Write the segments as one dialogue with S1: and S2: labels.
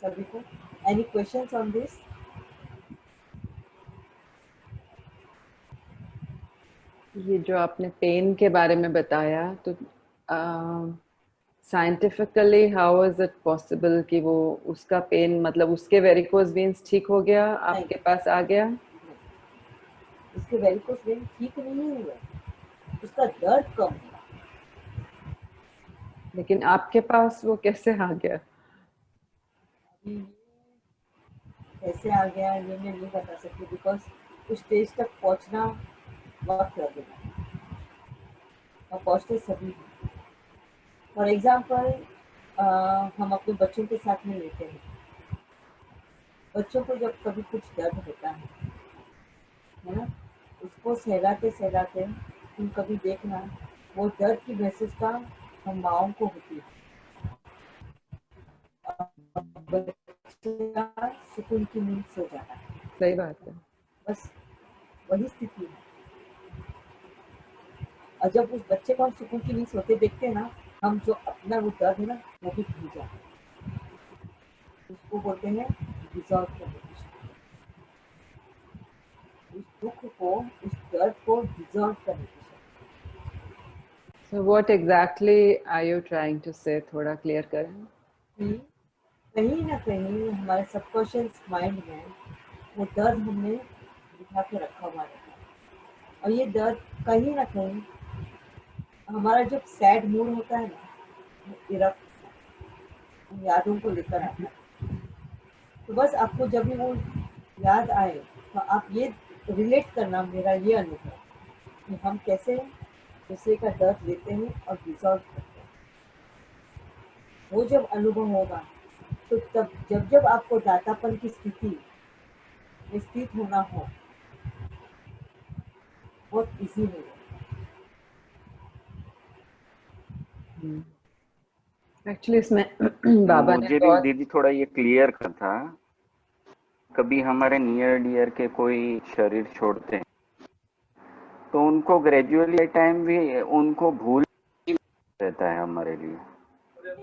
S1: सभी को। Any questions on this?
S2: ये जो आपने पेन के बारे में बताया, तो scientifically how is it possible कि वो उसका पेन, मतलब उसके वेरिकोज वेन्स ठीक हो गया,
S1: नहीं,
S2: आपके पास आ गया?
S1: उसके वेरिकोस वेन ठीक नहीं हुआ, उसका दर्द कम हुआ।
S2: लेकिन आपके पास वो कैसे आ गया?
S1: अभी कैसे आ गया ये मैं नहीं बता सकती, बिकॉज उस स्टेज तक पहुंचना वक्त लगेगा, और पहुंचते सभी। फॉर एग्जाम्पल, हम अपने बच्चों के साथ में लेते हैं, बच्चों को जब कभी कुछ दर्द होता है ना, उसको सहलाते सहलाते तुम कभी देखना, वो दर्द की महसूस का हम माओं को होती है, बच्चा सुकून की नींद सो जाता है।
S2: सही बात है।
S1: बस वही स्थिति है। और जब उस बच्चे को हम सुकून की नींद सोते देखते हैं ना, हम जो अपना वो दर्द है ना वो भी भूल जाते हैं। उसको बोलते हैं डिजॉल्व करने, उस दुख को, उस दर्द को डिजॉल्व करने की
S2: So what exactly are you trying to say? थोड़ा क्लियर करें।
S1: शक्ति। कहीं ना कहीं हमारे सबकॉन्शियस माइंड में वो दर्द हमने बिठा के रखा हुआ रहता है, और ये दर्द कहीं ना कहीं हमारा जब सैड मूड होता है ना, वो उन यादों को लेकर आता है। तो बस आपको जब भी वो याद आए, तो आप ये रिलेट करना, मेरा ये अनुभव कि हम कैसे दूसरे का दर्द लेते हैं और डिजॉल्व करते हैं। वो जब अनुभव होगा, तो तब जब जब आपको दातापन की स्थिति में स्थित होना हो, बहुत इजी होगा।
S2: एक्चुअली इसमें बाबा ने
S3: मुझे भी
S2: बहुत
S3: दीदी थोड़ा ये क्लियर कर था, कभी हमारे नियर डियर के कोई शरीर छोड़ते हैं तो उनको ग्रेजुअली टाइम भी उनको भूल रहता है हमारे लिए।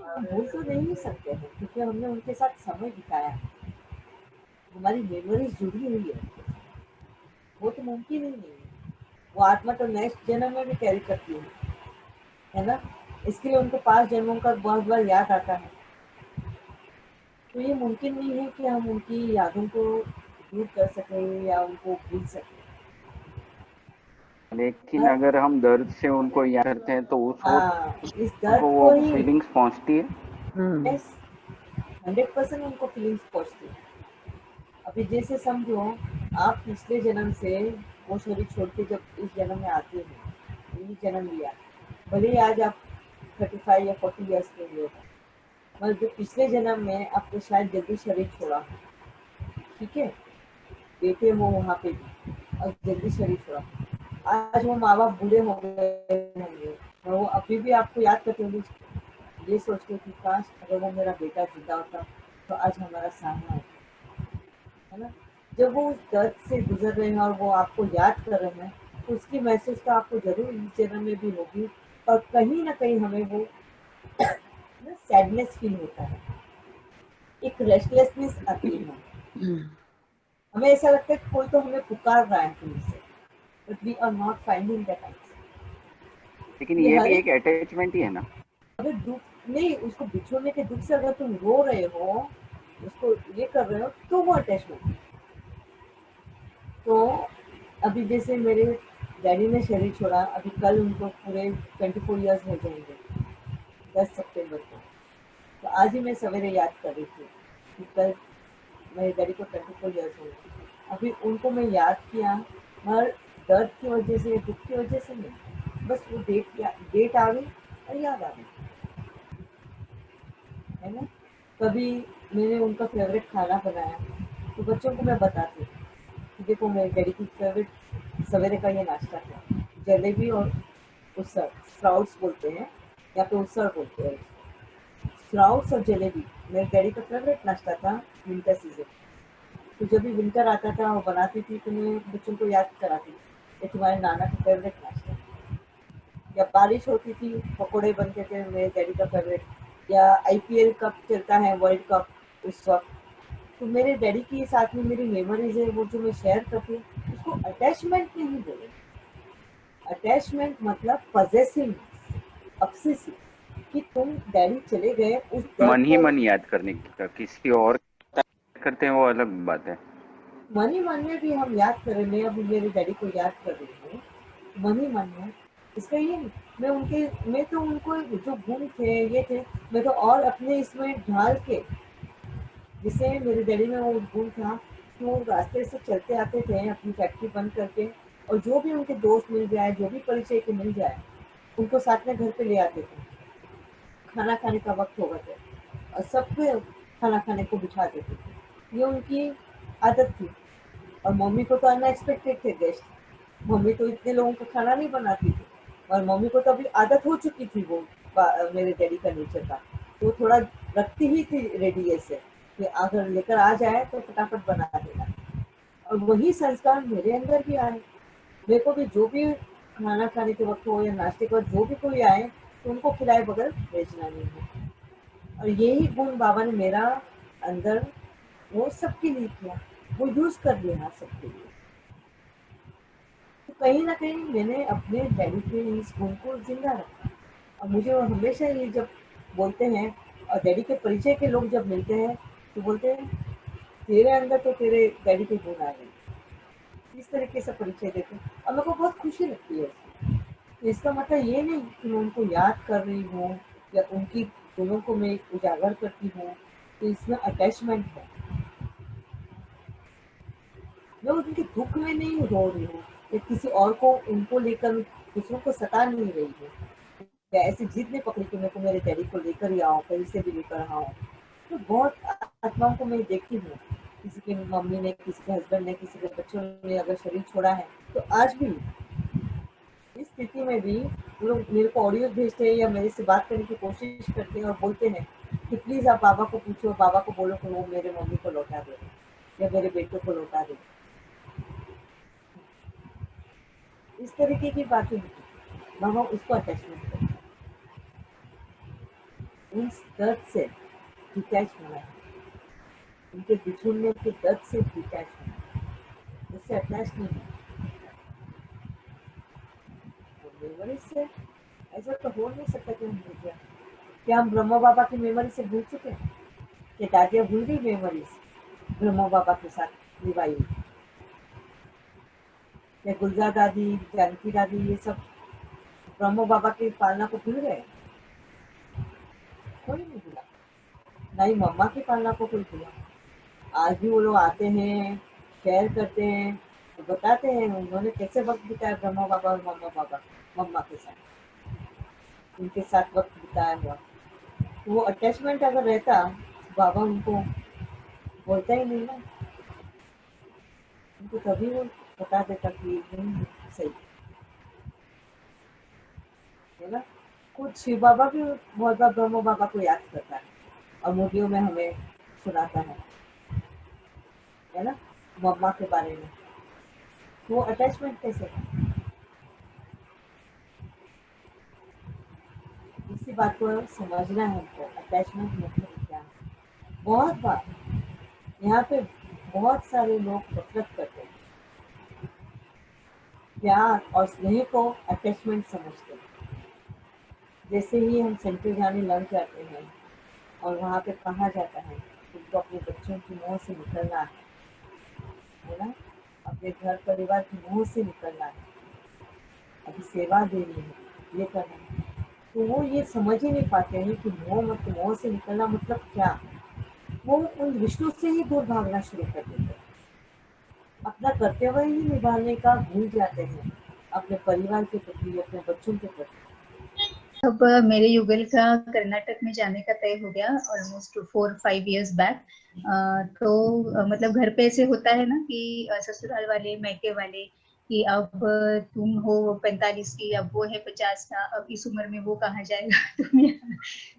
S1: हम भूल तो नहीं सकते हैं, क्योंकि हमने उनके साथ समय बिताया है, हमारी मेमोरीज जुड़ी हुई है। वो तो मुमकिन ही नहीं है। वो आत्मा तो नेक्स्ट जन्म में भी कैरी करती है ना। इसके लिए उनको 5 जन्मों का बहुत बार याद आता है। तो ये मुमकिन नहीं है कि हम उनकी यादों को दूर कर सकें या उनको भूल सकें।
S3: लेकिन
S1: हर
S3: अगर हम दर्द से उनको याद करते हैं तो उस
S1: हाँ, इस
S3: वक्त
S1: दर्द
S3: वो
S1: को ही
S3: फीलिंग्स पहुंचती है।
S1: यस 100% उनको फीलिंग्स पहुंचती है। अभी जैसे समझो, आप पिछले जन्म से वो शरीर छोड़ के जब इस जन्म में आते हैं, ये जन्म लिया, भले ही आज आप 35 या 40 ईयर्स के लिए हो, मगर जो पिछले जन्म में आपको शायद जल्दी शरीर छोड़ा, ठीक है, बेटे हो वहाँ पे भी, और जल्दी शरीर छोड़ा, आज वो माँ बाप बूढ़े हो गए होंगे, और वो अभी भी आपको याद करते होंगे, ये सोच के कि काश अगर वो मेरा बेटा जिंदा होता तो आज हमारा सामना होता, है ना। जब वो उस दर्द से गुजर रहे हैं और वो आपको याद कर रहे हैं, तो उसकी महसूस तो आपको जरूर इस जन्म में भी होगी, और कहीं ना कहीं हमें वो सैडनेस फील होता है, एक रेस्टलेसनेस आती है, हमें ऐसा लगता है कि कोई तो हमें पुकार रहा है दूर से, but we are not finding that answer.
S3: लेकिन
S1: ये
S3: ये
S1: हर
S3: भी
S1: एक,
S3: एक अटैचमेंट ही है ना।
S1: अगर दुख नहीं, उसको बिछोड़ने के दुख से अगर तुम रो रहे हो, उसको ये कर रहे हो, तो वो अटैचमेंट। तो अभी जैसे मेरे डैडी ने शरीर छोड़ा, अभी कल उनको पूरे 24 ईयर्स हो जाएंगे, 10 सितंबर को। तो आज ही मैं सवेरे याद कर रही थी कि कल मेरे डैडी को 24 ईयर्स हो गए। अभी उनको मैं याद किया, मगर दर्द की वजह से, दुख की वजह से नहीं, बस वो डेट आ गई और याद आ गई, है ना। कभी मैंने उनका फेवरेट खाना बनाया, तो बच्चों को मैं बताती हूँ कि देखो मेरे डैडी की फेवरेट सवेरे का ये नाश्ता था, जलेबी और उसर, स्प्राउट्स बोलते हैं, या तो उसर बोलते हैं। स्प्राउट्स और जलेबी मेरे डैडी का फेवरेट नाश्ता था विंटर सीजन। तो जब भी विंटर आता था वो बनाती थी, तो मैं बच्चों को याद कराती ये तुम्हारे नाना का फेवरेट नाश्ता। या बारिश होती थी, पकोड़े बनते थे मेरे डैडी का फेवरेट। या आईपीएल कप चलता है, वर्ल्ड कप, उस वक्त। तो मेरे डैडी की साथ में मेरी मेमोरीज है वो जो मैं शेयर करती हूँ, उसको अटैचमेंट नहीं बोलेंगे। अटैचमेंट मतलब पजेसिव, ऑब्सेसिव, कि तुम डैडी चले गए उस दर्द
S3: मन ही
S1: को।
S3: मन याद करने का, किसी और करते हैं वो अलग बात है।
S1: मन ही मन में भी हम याद कर रहे हैं, अभी मेरे डैडी को याद कर रही हूँ मन ही मन में। इसका ये नहीं, मैं तो उनको जो गुण थे ये थे, मैं तो और अपने इसमें ढाल के, जिससे मेरे डैडी में वो गुण था कि वो रास्ते से चलते आते थे अपनी फैक्ट्री बंद करके, और जो भी उनके दोस्त मिल जाए, जो भी परिचय के मिल जाए, उनको साथ में घर पे ले आते थे। खाना खाने का वक्त होगा तो और सबको खाना खाने को बिठा देते थे, ये उनकी आदत थी। और मम्मी को तो अनएक्सपेक्टेड थे गेस्ट, मम्मी तो इतने लोगों का खाना नहीं बनाती थी, और मम्मी को तो अभी आदत हो चुकी थी वो मेरे डैडी का नेचर का, तो वो थोड़ा रखती ही थी रेडी ऐसे कि अगर लेकर आ जाए तो फटाफट बना देना। और वही संस्कार मेरे अंदर भी आए। मेरे को भी जो भी खाना खाने के वक्त हो या नाश्ते के वक्त जो भी कोई आए तो उनको खिलाए बगैर भेजना नहीं है। और यही गुण बाबा ने मेरा अंदर वो सबके लिए किया, वो यूज कर लिया सबके लिए। तो कहीं ना कहीं मैंने अपने डैडी के इस गुण को जिंदा रखा। और मुझे वो हमेशा ये जब बोलते हैं, और डैडी के परिचय के लोग जब मिलते हैं तो बोलते हैं तेरे अंदर तो तेरे डैडी के गुण आ गए, इस तरीके से परिचय देते हैं, और मेरे को बहुत खुशी लगती है उसमें। तो इसका मतलब ये नहीं कि मैं उनको याद कर रही हूँ या उनकी गुणों को मैं उजागर करती हूँ, तो इसमें अटैचमेंट है। मैं उनके दुख में नहीं रो रही हूँ या किसी और को उनको लेकर दूसरों को सता नहीं रही हूँ, या ऐसी जिद नहीं पकड़ी कि मेरे को मेरे डैडी को लेकर ही आओ, कहीं से भी लेकर आओ। तो बहुत आत्माओं को मैं देखती हूँ, किसी की मम्मी ने, किसी के हस्बैंड ने, किसी के बच्चों ने अगर शरीर छोड़ा है, तो आज भी इस स्थिति में भी वो लोग मेरे को ऑडियो भेजते हैं या मेरे से बात करने की कोशिश करते हैं और बोलते हैं कि प्लीज आप बाबा को पूछो, बाबा को बोलो कि वो मेरे मम्मी को लौटा दे या मेरे बेटों को लौटा दे। इस तरीके की बातें होती, बाबा उसको अटैचमेंट करते हैं, उन दर्द से डिटैच होना है, उनके बिछुड़ने के दर्द से डिटैच होना है, उससे अटैच नहीं है। मेमोरी से ऐसा तो हो नहीं सकता कि हम भूल जाए। क्या हम ब्रह्मा बाबा की मेमोरी से भूल चुके हैं? क्या दादियाँ भूल गई मेमोरीज ब्रह्मा बाबा के साथ निभाई? क्या गुलजार दादी, जानकी दादी, ये सब ब्रह्मा बाबा की पालना को भूल गए? कोई नहीं भूला, ना ही मम्मा की पालना को कोई भूला। आज भी वो लोग आते हैं, शेयर करते हैं, तो बताते हैं उन्होंने कैसे वक्त बिताया ब्रह्मा बाबा और मम्मा के साथ, उनके साथ वक्त बिताया हुआ। तो वो अटैचमेंट अगर रहता, बाबा उनको बोलता ही नहीं ना, उनको तभी वो बता देता कि ये नहीं सही है ना। खुद शिव बाबा भी बहुत बार ब्रह्म बाबा को याद करता है और मूर्तियों में हमें सुनाता है ना, मम्मा के बारे में। तो वो अटैचमेंट कैसे है? इसी बात को समझना है हमको, अटैचमेंट मतलब क्या है। बहुत बार यहाँ पे बहुत सारे लोग नफरत करते हैं, प्यार और स्नेह को अटैचमेंट समझते हैं। जैसे ही हम सेंटर जाने लग जाते हैं और वहाँ पे कहा जाता है तुमको अपने बच्चों की मोह से निकलना है ना, अपने घर परिवार की मोह से निकलना है, अभी सेवा देनी है, ये करना है, तो वो ये समझ ही नहीं पाते हैं कि मोह से निकलना मतलब क्या। वो उन रिश्तों से ही दूर भागना शुरू कर देते हैं, अपना कर्तव्य ही निभाने का भूल जाते हैं, अपने परिवार के प्रति, अपने बच्चों के प्रति।
S4: अब मेरे युगल का कर्नाटक में जाने का तय हो गया ऑलमोस्ट 4-5 इयर्स बैक। तो मतलब घर पे ऐसे होता है ना कि ससुराल वाले, मैके वाले, कि अब तुम हो 45 की, अब वो है 50 का, अब इस उम्र में वो कहाँ जाएगा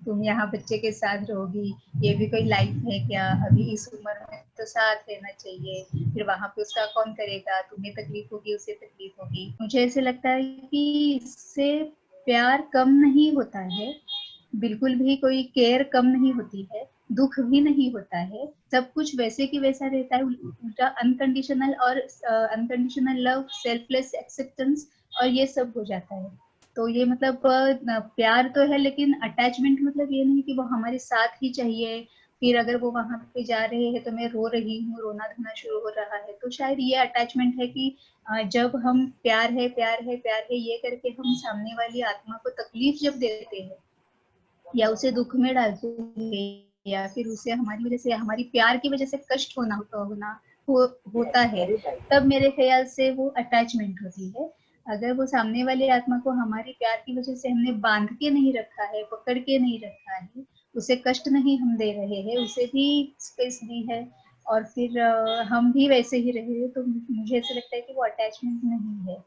S4: तुम यहाँ बच्चे के साथ रहोगी, ये भी कोई लाइफ है क्या, अभी इस उम्र में तो साथ रहना चाहिए, फिर वहां पे उसका कौन करेगा, तुम्हें तकलीफ होगी, उसे तकलीफ होगी। मुझे ऐसे लगता है कि इससे प्यार कम नहीं होता है, बिल्कुल भी कोई केयर कम नहीं होती है, दुख भी नहीं होता है, सब कुछ वैसे की वैसा रहता है, उल्टा अनकंडीशनल और अनकंडीशनल लव, सेल्फलेस एक्सेप्टेंस और ये सब हो जाता है। तो ये मतलब प्यार तो है, लेकिन अटैचमेंट मतलब ये नहीं कि वो हमारे साथ ही चाहिए, फिर अगर वो वहां पे जा रहे हैं तो मैं रो रही हूँ, रोना धोना शुरू हो रहा है, तो शायद ये अटैचमेंट है कि जब हम प्यार है प्यार है प्यार है ये करके हम सामने वाली आत्मा को तकलीफ जब देते हैं या उसे दुख में डालते हैं या फिर उसे हमारी वजह से, हमारी प्यार की वजह से कष्ट होता है, तब मेरे ख्याल से वो अटैचमेंट होती है। अगर वो सामने वाली आत्मा को हमारी प्यार की वजह से हमने बांध के नहीं रखा है, पकड़ के नहीं रखा है, उसे कष्ट नहीं हम दे रहे हैं, उसे भी स्पेस दी है और फिर हम भी वैसे ही रहे हैं, तो मुझे ऐसा लगता है कि वो अटैचमेंट नहीं है।